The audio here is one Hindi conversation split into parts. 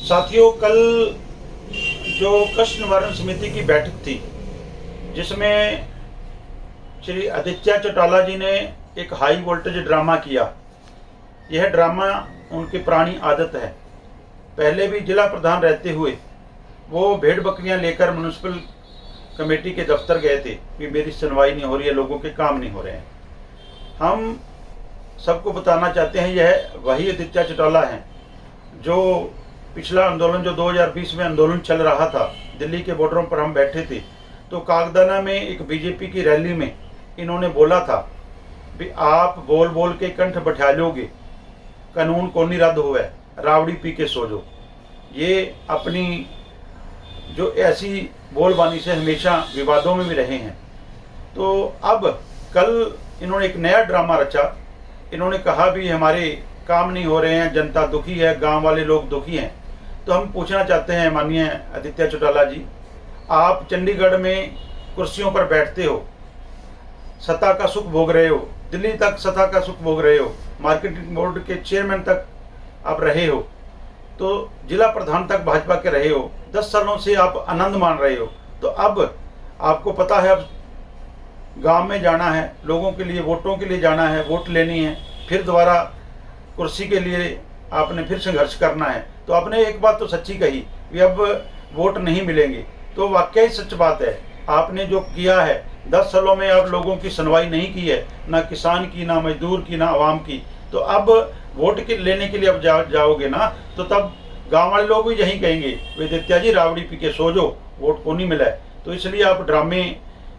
साथियों, कल जो कष्ट निवारण समिति की बैठक थी, जिसमें श्री आदित्य चौटाला जी ने एक हाई वोल्टेज ड्रामा किया। यह ड्रामा उनकी पुरानी आदत है। पहले भी जिला प्रधान रहते हुए वो भेड़ बकरियां लेकर म्यूनसिपल कमेटी के दफ्तर गए थे कि मेरी सुनवाई नहीं हो रही है, लोगों के काम नहीं हो रहे हैं। हम सबको बताना चाहते हैं, यह वही आदित्य चौटाला हैं जो पिछला आंदोलन, जो 2020 में आंदोलन चल रहा था, दिल्ली के बॉर्डरों पर हम बैठे थे, तो कागदाना में एक बीजेपी की रैली में इन्होंने बोला था भी आप बोल बोल के कंठ बैठा लोगे, कानून को नहीं रद्द हुआ, रावड़ी पी के सो जो। ये अपनी जो ऐसी बोलबानी से हमेशा विवादों में भी रहे हैं। तो अब कल इन्होंने एक नया ड्रामा रचा। इन्होंने कहा भी हमारे काम नहीं हो रहे हैं, जनता दुखी है, गांव वाले लोग दुखी हैं। तो हम पूछना चाहते हैं माननीय आदित्य चौटाला जी, आप चंडीगढ़ में कुर्सियों पर बैठते हो, सत्ता का सुख भोग रहे हो, दिल्ली तक सत्ता का सुख भोग रहे हो, मार्केटिंग बोर्ड के चेयरमैन तक आप रहे हो, तो जिला प्रधान तक भाजपा के रहे हो, 10 सालों से आप आनंद मान रहे हो। तो अब आपको पता है अब गांव में जाना है, लोगों के लिए वोटों के लिए जाना है, वोट लेनी है, फिर दोबारा कुर्सी के लिए आपने फिर संघर्ष करना है। तो आपने एक बात तो सच्ची कही कि अब वोट नहीं मिलेंगे, तो वाकई सच बात है। आपने जो किया है 10 सालों में, आप लोगों की सुनवाई नहीं की है, ना किसान की, ना मजदूर की, ना आवाम की। तो अब वोट के लेने के लिए अब जाओगे ना, तो तब गांव वाले लोग भी यही कहेंगे, आदित्य जी रावड़ी पी के सो जो, वोट को नहीं मिला है। तो इसलिए आप ड्रामे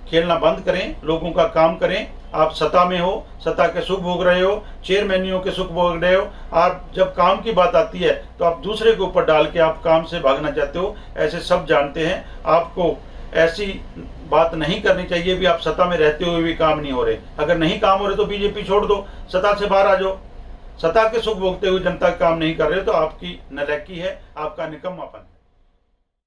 खेलना बंद करें, लोगों का काम करें। आप सत्ता में हो, सत्ता के सुख भोग रहे हो, चेयरमैनियों के सुख भोग रहे हो। आप जब काम की बात आती है तो आप दूसरे के ऊपर डाल के आप काम से भागना चाहते हो, ऐसे सब जानते हैं। आपको ऐसी बात नहीं करनी चाहिए भी आप सत्ता में रहते हुए भी काम नहीं हो रहे। अगर नहीं काम हो रहे तो बीजेपी छोड़ दो, सत्ता से बाहर आ जाओ। सत्ता के सुख भोगते हुए जनता का काम नहीं कर रहे तो आपकी नालायकी है, आपका निकम्मापन।